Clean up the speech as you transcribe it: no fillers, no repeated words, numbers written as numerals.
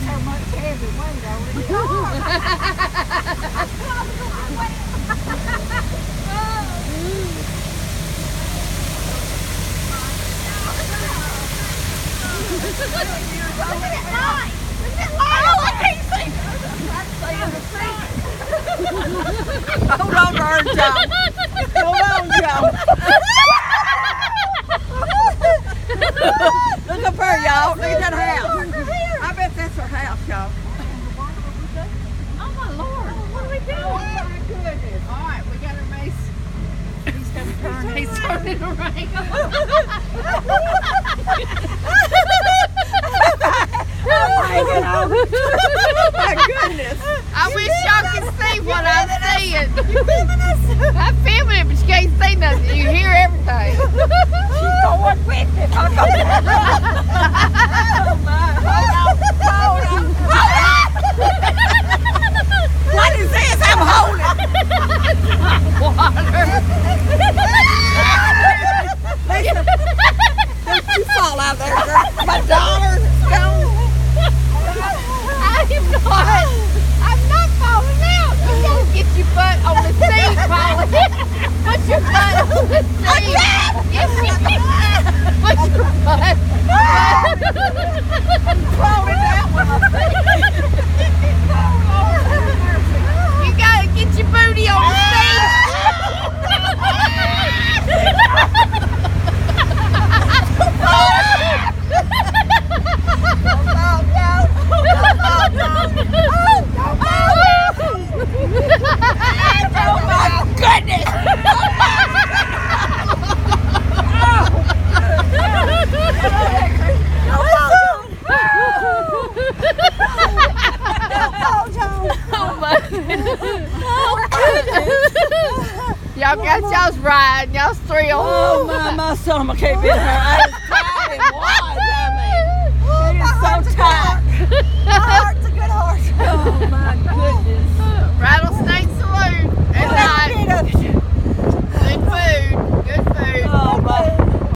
so much heavy weight on it. Hold on to her, Joe. Hold on, Joe. Look up her, y'all. Look at that house. I bet that's her house, y'all. Oh my Lord, what are we doing? Oh my goodness. All right, we got her mace. He's going to turn. He's turning around. Oh my goodness. I wish y'all could see what I'm seeing. I'm filming it, but you can't see nothing. You hear everything. She's going with it. Oh my. Hold on. What is this I'm holding? Water. Lisa, don't you fall out there, girl. My dollar's gone. I'm not falling out. You gotta get your butt on the seat, Polly. Put your butt on the seat. Yes, you can. Put your butt. I'm falling down with my feet. You gotta get your booty on the seat. Oh my goodness! Y'all got y'all's ride, y'all's thrilled. Oh my stomach can't be in her.